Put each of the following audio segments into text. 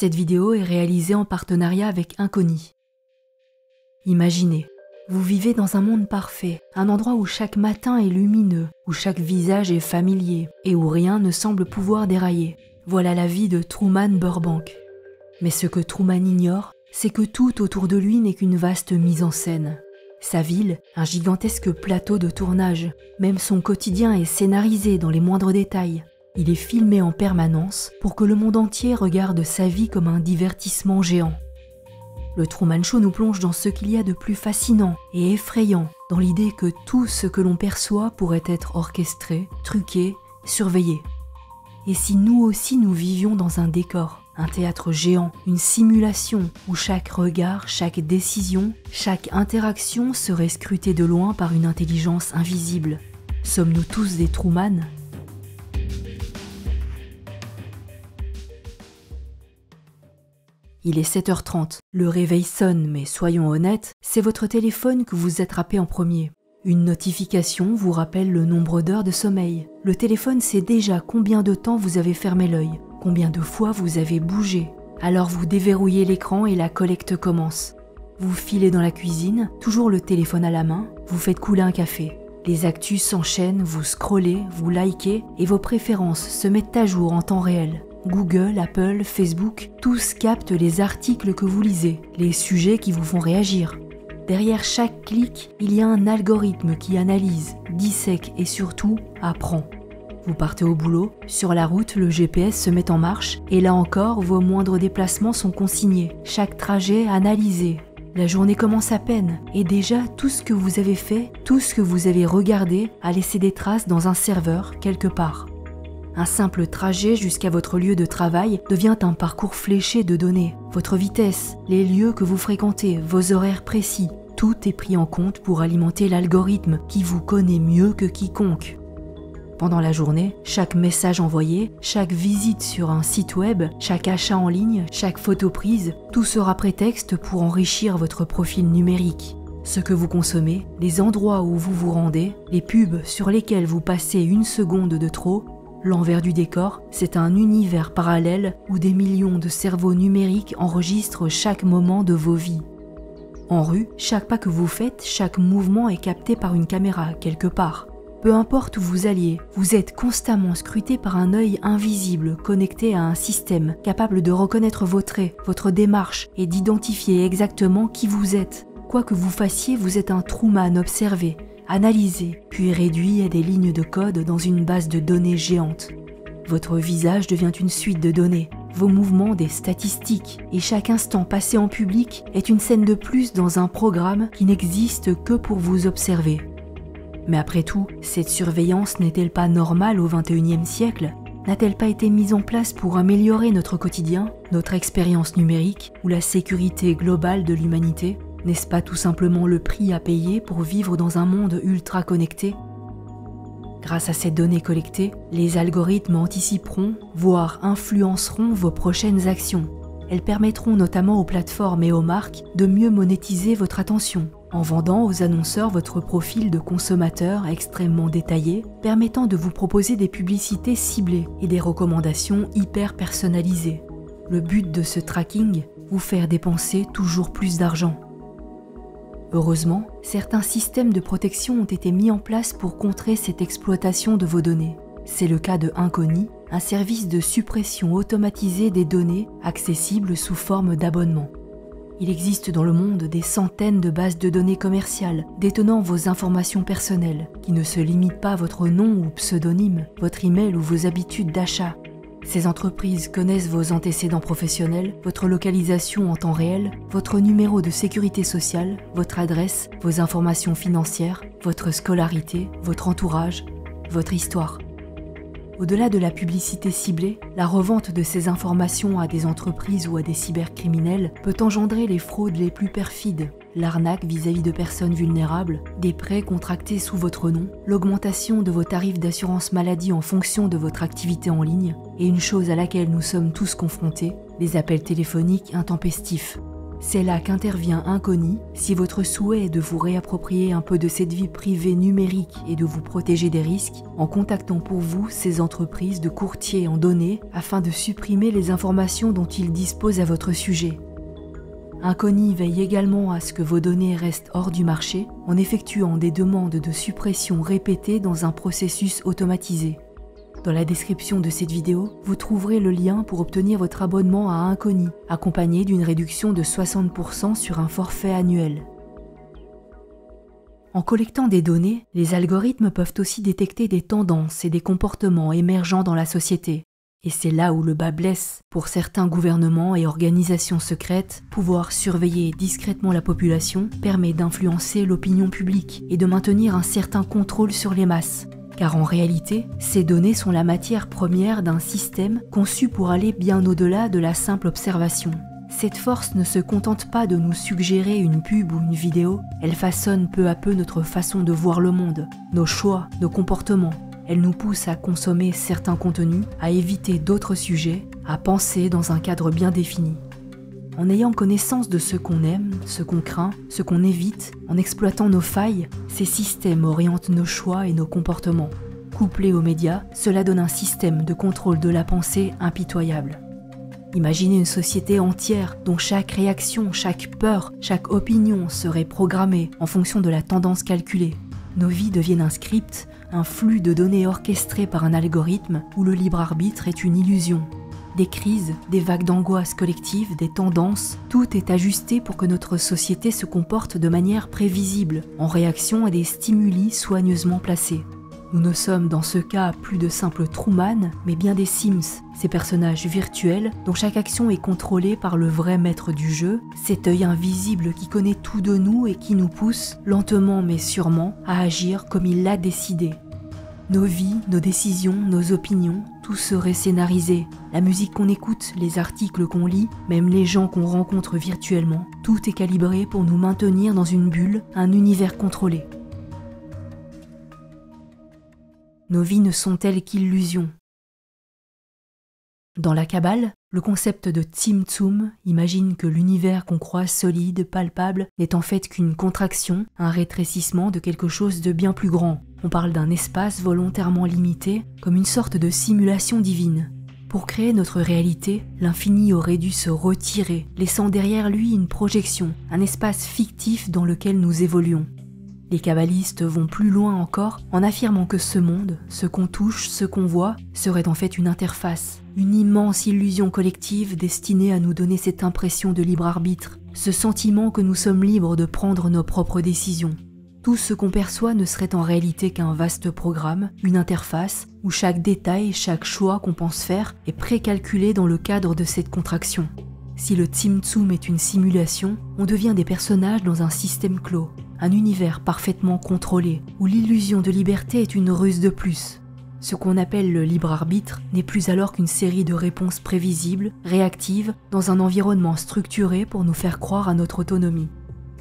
Cette vidéo est réalisée en partenariat avec Inconi. Imaginez, vous vivez dans un monde parfait, un endroit où chaque matin est lumineux, où chaque visage est familier et où rien ne semble pouvoir dérailler. Voilà la vie de Truman Burbank. Mais ce que Truman ignore, c'est que tout autour de lui n'est qu'une vaste mise en scène. Sa ville, un gigantesque plateau de tournage, même son quotidien est scénarisé dans les moindres détails. Il est filmé en permanence pour que le monde entier regarde sa vie comme un divertissement géant. Le Truman Show nous plonge dans ce qu'il y a de plus fascinant et effrayant, dans l'idée que tout ce que l'on perçoit pourrait être orchestré, truqué, surveillé. Et si nous aussi nous vivions dans un décor, un théâtre géant, une simulation où chaque regard, chaque décision, chaque interaction serait scrutée de loin par une intelligence invisible? Sommes-nous tous des Truman ? Il est 7h30, le réveil sonne, mais soyons honnêtes, c'est votre téléphone que vous attrapez en premier. Une notification vous rappelle le nombre d'heures de sommeil. Le téléphone sait déjà combien de temps vous avez fermé l'œil, combien de fois vous avez bougé. Alors vous déverrouillez l'écran et la collecte commence. Vous filez dans la cuisine, toujours le téléphone à la main, vous faites couler un café. Les actus s'enchaînent, vous scrollez, vous likez et vos préférences se mettent à jour en temps réel. Google, Apple, Facebook, tous captent les articles que vous lisez, les sujets qui vous font réagir. Derrière chaque clic, il y a un algorithme qui analyse, dissèque et surtout apprend. Vous partez au boulot, sur la route, le GPS se met en marche et là encore, vos moindres déplacements sont consignés, chaque trajet analysé. La journée commence à peine et déjà tout ce que vous avez fait, tout ce que vous avez regardé a laissé des traces dans un serveur quelque part. Un simple trajet jusqu'à votre lieu de travail devient un parcours fléché de données. Votre vitesse, les lieux que vous fréquentez, vos horaires précis, tout est pris en compte pour alimenter l'algorithme qui vous connaît mieux que quiconque. Pendant la journée, chaque message envoyé, chaque visite sur un site web, chaque achat en ligne, chaque photo prise, tout sera prétexte pour enrichir votre profil numérique. Ce que vous consommez, les endroits où vous vous rendez, les pubs sur lesquels vous passez une seconde de trop, l'envers du décor, c'est un univers parallèle où des millions de cerveaux numériques enregistrent chaque moment de vos vies. En rue, chaque pas que vous faites, chaque mouvement est capté par une caméra quelque part. Peu importe où vous alliez, vous êtes constamment scruté par un œil invisible connecté à un système capable de reconnaître vos traits, votre démarche et d'identifier exactement qui vous êtes. Quoi que vous fassiez, vous êtes un Truman observé, analysé, puis réduit à des lignes de code dans une base de données géante. Votre visage devient une suite de données, vos mouvements des statistiques, et chaque instant passé en public est une scène de plus dans un programme qui n'existe que pour vous observer. Mais après tout, cette surveillance n'est-elle pas normale au XXIe siècle ? N'a-t-elle pas été mise en place pour améliorer notre quotidien, notre expérience numérique ou la sécurité globale de l'humanité ? N'est-ce pas tout simplement le prix à payer pour vivre dans un monde ultra connecté ? Grâce à ces données collectées, les algorithmes anticiperont, voire influenceront vos prochaines actions. Elles permettront notamment aux plateformes et aux marques de mieux monétiser votre attention, en vendant aux annonceurs votre profil de consommateur extrêmement détaillé, permettant de vous proposer des publicités ciblées et des recommandations hyper personnalisées. Le but de ce tracking, vous faire dépenser toujours plus d'argent. Heureusement, certains systèmes de protection ont été mis en place pour contrer cette exploitation de vos données. C'est le cas de Inconi, un service de suppression automatisée des données accessible sous forme d'abonnement. Il existe dans le monde des centaines de bases de données commerciales détenant vos informations personnelles, qui ne se limitent pas à votre nom ou pseudonyme, votre email ou vos habitudes d'achat. Ces entreprises connaissent vos antécédents professionnels, votre localisation en temps réel, votre numéro de sécurité sociale, votre adresse, vos informations financières, votre scolarité, votre entourage, votre histoire. Au-delà de la publicité ciblée, la revente de ces informations à des entreprises ou à des cybercriminels peut engendrer les fraudes les plus perfides, l'arnaque vis-à-vis de personnes vulnérables, des prêts contractés sous votre nom, l'augmentation de vos tarifs d'assurance maladie en fonction de votre activité en ligne, et une chose à laquelle nous sommes tous confrontés, les appels téléphoniques intempestifs. C'est là qu'intervient Incogni. Si votre souhait est de vous réapproprier un peu de cette vie privée numérique et de vous protéger des risques, en contactant pour vous ces entreprises de courtiers en données afin de supprimer les informations dont ils disposent à votre sujet. Incogni veille également à ce que vos données restent hors du marché en effectuant des demandes de suppression répétées dans un processus automatisé. Dans la description de cette vidéo, vous trouverez le lien pour obtenir votre abonnement à Incogni, accompagné d'une réduction de 60% sur un forfait annuel. En collectant des données, les algorithmes peuvent aussi détecter des tendances et des comportements émergents dans la société. Et c'est là où le bas blesse. Pour certains gouvernements et organisations secrètes, pouvoir surveiller discrètement la population permet d'influencer l'opinion publique et de maintenir un certain contrôle sur les masses. Car en réalité, ces données sont la matière première d'un système conçu pour aller bien au-delà de la simple observation. Cette force ne se contente pas de nous suggérer une pub ou une vidéo, elle façonne peu à peu notre façon de voir le monde, nos choix, nos comportements. Elle nous pousse à consommer certains contenus, à éviter d'autres sujets, à penser dans un cadre bien défini. En ayant connaissance de ce qu'on aime, ce qu'on craint, ce qu'on évite, en exploitant nos failles, ces systèmes orientent nos choix et nos comportements. Couplés aux médias, cela donne un système de contrôle de la pensée impitoyable. Imaginez une société entière dont chaque réaction, chaque peur, chaque opinion serait programmée en fonction de la tendance calculée. Nos vies deviennent un script, un flux de données orchestré par un algorithme où le libre arbitre est une illusion. Des crises, des vagues d'angoisse collective, des tendances, tout est ajusté pour que notre société se comporte de manière prévisible, en réaction à des stimuli soigneusement placés. Nous ne sommes dans ce cas plus de simples Truman, mais bien des Sims, ces personnages virtuels dont chaque action est contrôlée par le vrai maître du jeu, cet œil invisible qui connaît tout de nous et qui nous pousse, lentement mais sûrement, à agir comme il l'a décidé. Nos vies, nos décisions, nos opinions, tout serait scénarisé. La musique qu'on écoute, les articles qu'on lit, même les gens qu'on rencontre virtuellement, tout est calibré pour nous maintenir dans une bulle, un univers contrôlé. Nos vies ne sont-elles qu'illusions? Dans la Kabbale, le concept de Tzimtzum imagine que l'univers qu'on croit solide, palpable, n'est en fait qu'une contraction, un rétrécissement de quelque chose de bien plus grand. On parle d'un espace volontairement limité, comme une sorte de simulation divine. Pour créer notre réalité, l'infini aurait dû se retirer, laissant derrière lui une projection, un espace fictif dans lequel nous évoluons. Les kabbalistes vont plus loin encore en affirmant que ce monde, ce qu'on touche, ce qu'on voit, serait en fait une interface, une immense illusion collective destinée à nous donner cette impression de libre arbitre, ce sentiment que nous sommes libres de prendre nos propres décisions. Tout ce qu'on perçoit ne serait en réalité qu'un vaste programme, une interface, où chaque détail, chaque choix qu'on pense faire est précalculé dans le cadre de cette contraction. Si le Tzimtzum est une simulation, on devient des personnages dans un système clos, un univers parfaitement contrôlé, où l'illusion de liberté est une ruse de plus. Ce qu'on appelle le libre arbitre n'est plus alors qu'une série de réponses prévisibles, réactives, dans un environnement structuré pour nous faire croire à notre autonomie.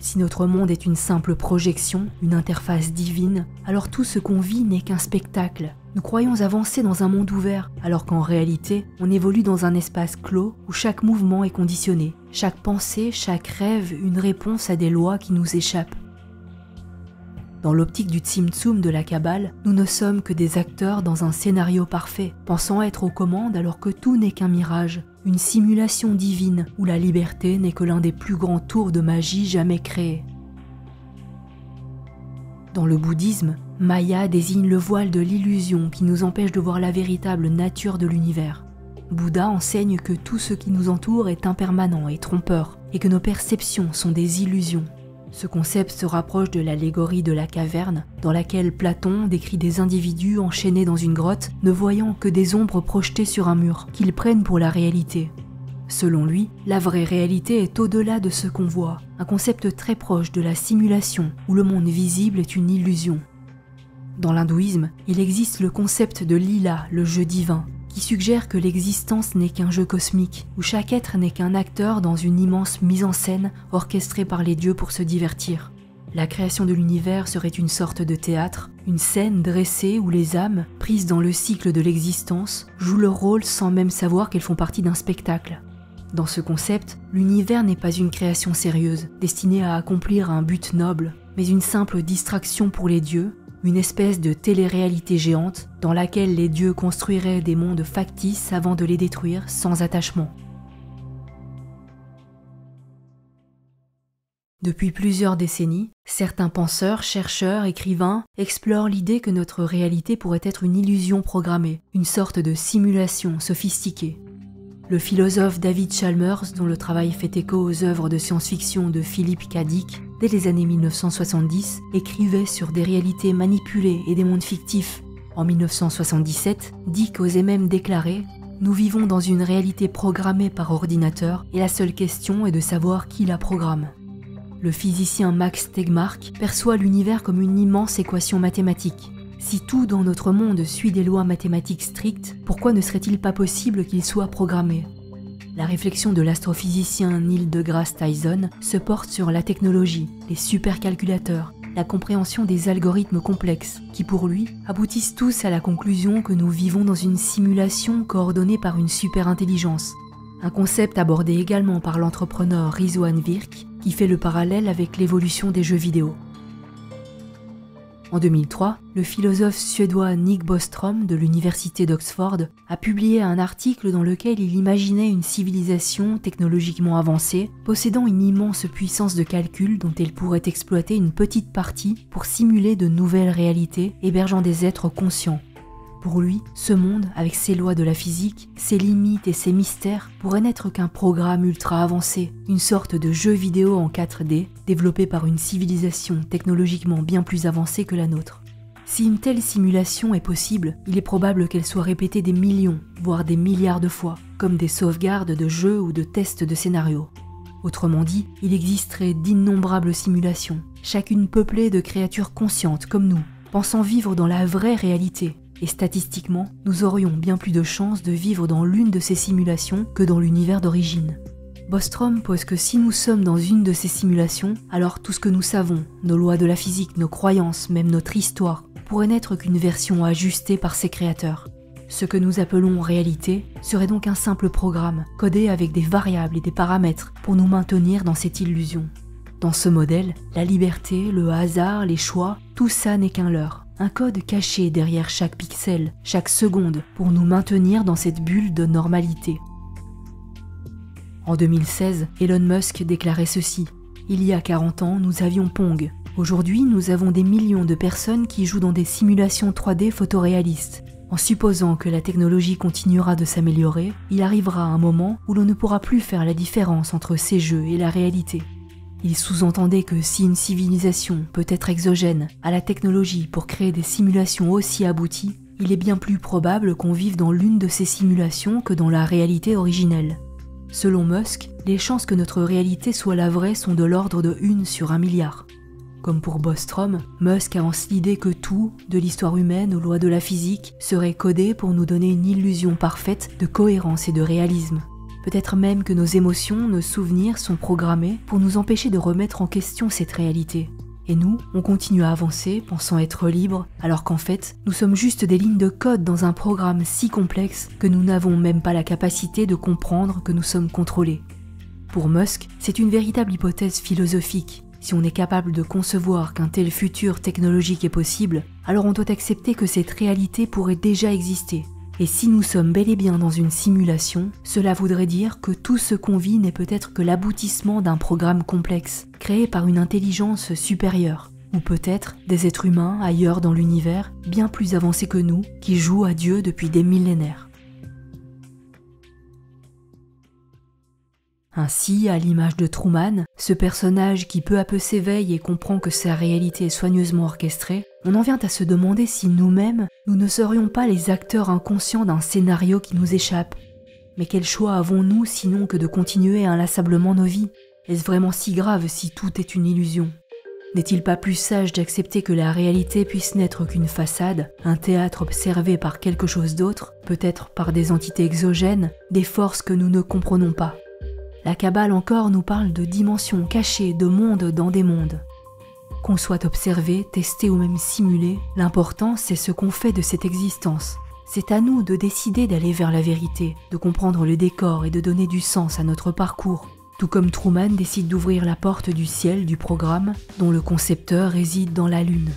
Si notre monde est une simple projection, une interface divine, alors tout ce qu'on vit n'est qu'un spectacle. Nous croyons avancer dans un monde ouvert, alors qu'en réalité, on évolue dans un espace clos où chaque mouvement est conditionné, chaque pensée, chaque rêve, une réponse à des lois qui nous échappent. Dans l'optique du Tzimtzum de la Kabbale, nous ne sommes que des acteurs dans un scénario parfait, pensant être aux commandes alors que tout n'est qu'un mirage, une simulation divine où la liberté n'est que l'un des plus grands tours de magie jamais créés. Dans le bouddhisme, Maya désigne le voile de l'illusion qui nous empêche de voir la véritable nature de l'univers. Bouddha enseigne que tout ce qui nous entoure est impermanent et trompeur, et que nos perceptions sont des illusions. Ce concept se rapproche de l'allégorie de la caverne, dans laquelle Platon décrit des individus enchaînés dans une grotte, ne voyant que des ombres projetées sur un mur, qu'ils prennent pour la réalité. Selon lui, la vraie réalité est au-delà de ce qu'on voit, un concept très proche de la simulation, où le monde visible est une illusion. Dans l'hindouisme, il existe le concept de lila, le jeu divin, qui suggère que l'existence n'est qu'un jeu cosmique, où chaque être n'est qu'un acteur dans une immense mise en scène orchestrée par les dieux pour se divertir. La création de l'univers serait une sorte de théâtre, une scène dressée où les âmes, prises dans le cycle de l'existence, jouent leur rôle sans même savoir qu'elles font partie d'un spectacle. Dans ce concept, l'univers n'est pas une création sérieuse, destinée à accomplir un but noble, mais une simple distraction pour les dieux, une espèce de télé-réalité géante dans laquelle les dieux construiraient des mondes factices avant de les détruire sans attachement. Depuis plusieurs décennies, certains penseurs, chercheurs, écrivains explorent l'idée que notre réalité pourrait être une illusion programmée, une sorte de simulation sophistiquée. Le philosophe David Chalmers, dont le travail fait écho aux œuvres de science-fiction de Philip K. Dick, dès les années 1970, écrivait sur des réalités manipulées et des mondes fictifs. En 1977, Dick osait même déclarer « Nous vivons dans une réalité programmée par ordinateur et la seule question est de savoir qui la programme ». Le physicien Max Tegmark perçoit l'univers comme une immense équation mathématique. Si tout dans notre monde suit des lois mathématiques strictes, pourquoi ne serait-il pas possible qu'il soit programmé ? La réflexion de l'astrophysicien Neil deGrasse Tyson se porte sur la technologie, les supercalculateurs, la compréhension des algorithmes complexes, qui pour lui aboutissent tous à la conclusion que nous vivons dans une simulation coordonnée par une superintelligence. Un concept abordé également par l'entrepreneur Rizwan Virk, qui fait le parallèle avec l'évolution des jeux vidéo. En 2003, le philosophe suédois Nick Bostrom de l'université d'Oxford a publié un article dans lequel il imaginait une civilisation technologiquement avancée, possédant une immense puissance de calcul dont elle pourrait exploiter une petite partie pour simuler de nouvelles réalités hébergeant des êtres conscients. Pour lui, ce monde, avec ses lois de la physique, ses limites et ses mystères, pourrait n'être qu'un programme ultra avancé, une sorte de jeu vidéo en 4D, développé par une civilisation technologiquement bien plus avancée que la nôtre. Si une telle simulation est possible, il est probable qu'elle soit répétée des millions, voire des milliards de fois, comme des sauvegardes de jeux ou de tests de scénarios. Autrement dit, il existerait d'innombrables simulations, chacune peuplée de créatures conscientes comme nous, pensant vivre dans la vraie réalité. Et statistiquement, nous aurions bien plus de chances de vivre dans l'une de ces simulations que dans l'univers d'origine. Bostrom pose que si nous sommes dans une de ces simulations, alors tout ce que nous savons, nos lois de la physique, nos croyances, même notre histoire, pourrait n'être qu'une version ajustée par ses créateurs. Ce que nous appelons réalité serait donc un simple programme, codé avec des variables et des paramètres pour nous maintenir dans cette illusion. Dans ce modèle, la liberté, le hasard, les choix, tout ça n'est qu'un leurre. Un code caché derrière chaque pixel, chaque seconde, pour nous maintenir dans cette bulle de normalité. En 2016, Elon Musk déclarait ceci. « Il y a 40 ans, nous avions Pong. Aujourd'hui, nous avons des millions de personnes qui jouent dans des simulations 3D photoréalistes. En supposant que la technologie continuera de s'améliorer, il arrivera un moment où l'on ne pourra plus faire la différence entre ces jeux et la réalité. » Il sous-entendait que si une civilisation peut être exogène à la technologie pour créer des simulations aussi abouties, il est bien plus probable qu'on vive dans l'une de ces simulations que dans la réalité originelle. Selon Musk, les chances que notre réalité soit la vraie sont de l'ordre de 1 sur 1 milliard. Comme pour Bostrom, Musk avance l'idée que tout, de l'histoire humaine aux lois de la physique, serait codé pour nous donner une illusion parfaite de cohérence et de réalisme. Peut-être même que nos émotions, nos souvenirs sont programmés pour nous empêcher de remettre en question cette réalité. Et nous, on continue à avancer, pensant être libres, alors qu'en fait, nous sommes juste des lignes de code dans un programme si complexe que nous n'avons même pas la capacité de comprendre que nous sommes contrôlés. Pour Musk, c'est une véritable hypothèse philosophique. Si on est capable de concevoir qu'un tel futur technologique est possible, alors on doit accepter que cette réalité pourrait déjà exister. Et si nous sommes bel et bien dans une simulation, cela voudrait dire que tout ce qu'on vit n'est peut-être que l'aboutissement d'un programme complexe, créé par une intelligence supérieure, ou peut-être des êtres humains ailleurs dans l'univers, bien plus avancés que nous, qui jouent à Dieu depuis des millénaires. Ainsi, à l'image de Truman, ce personnage qui peu à peu s'éveille et comprend que sa réalité est soigneusement orchestrée, on en vient à se demander si nous-mêmes, nous ne serions pas les acteurs inconscients d'un scénario qui nous échappe. Mais quel choix avons-nous sinon que de continuer inlassablement nos vies ? Est-ce vraiment si grave si tout est une illusion ? N'est-il pas plus sage d'accepter que la réalité puisse n'être qu'une façade, un théâtre observé par quelque chose d'autre, peut-être par des entités exogènes, des forces que nous ne comprenons pas ? La Kabbale encore nous parle de dimensions cachées, de mondes dans des mondes. Qu'on soit observé, testé ou même simulé, l'important c'est ce qu'on fait de cette existence. C'est à nous de décider d'aller vers la vérité, de comprendre le décor et de donner du sens à notre parcours. Tout comme Truman décide d'ouvrir la porte du ciel du programme dont le concepteur réside dans la Lune.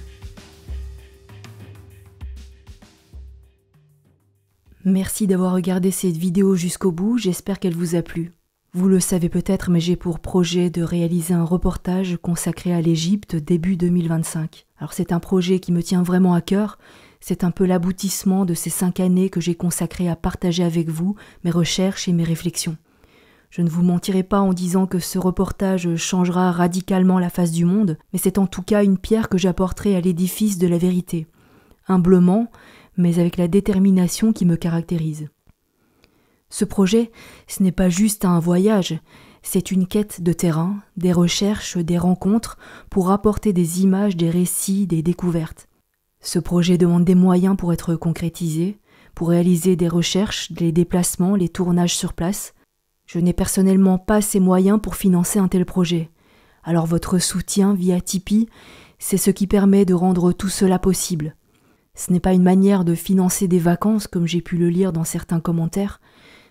Merci d'avoir regardé cette vidéo jusqu'au bout, j'espère qu'elle vous a plu. Vous le savez peut-être, mais j'ai pour projet de réaliser un reportage consacré à l'Égypte début 2025. Alors c'est un projet qui me tient vraiment à cœur, c'est un peu l'aboutissement de ces 5 années que j'ai consacrées à partager avec vous mes recherches et mes réflexions. Je ne vous mentirai pas en disant que ce reportage changera radicalement la face du monde, mais c'est en tout cas une pierre que j'apporterai à l'édifice de la vérité. Humblement, mais avec la détermination qui me caractérise. Ce projet, ce n'est pas juste un voyage, c'est une quête de terrain, des recherches, des rencontres, pour apporter des images, des récits, des découvertes. Ce projet demande des moyens pour être concrétisé, pour réaliser des recherches, des déplacements, les tournages sur place. Je n'ai personnellement pas ces moyens pour financer un tel projet. Alors votre soutien via Tipeee, c'est ce qui permet de rendre tout cela possible. Ce n'est pas une manière de financer des vacances, comme j'ai pu le lire dans certains commentaires,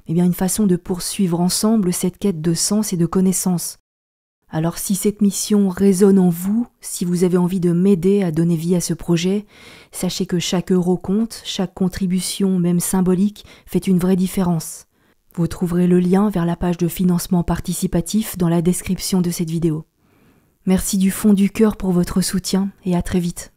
mais bien une façon de poursuivre ensemble cette quête de sens et de connaissance. Alors si cette mission résonne en vous, si vous avez envie de m'aider à donner vie à ce projet, sachez que chaque euro compte, chaque contribution, même symbolique, fait une vraie différence. Vous trouverez le lien vers la page de financement participatif dans la description de cette vidéo. Merci du fond du cœur pour votre soutien et à très vite.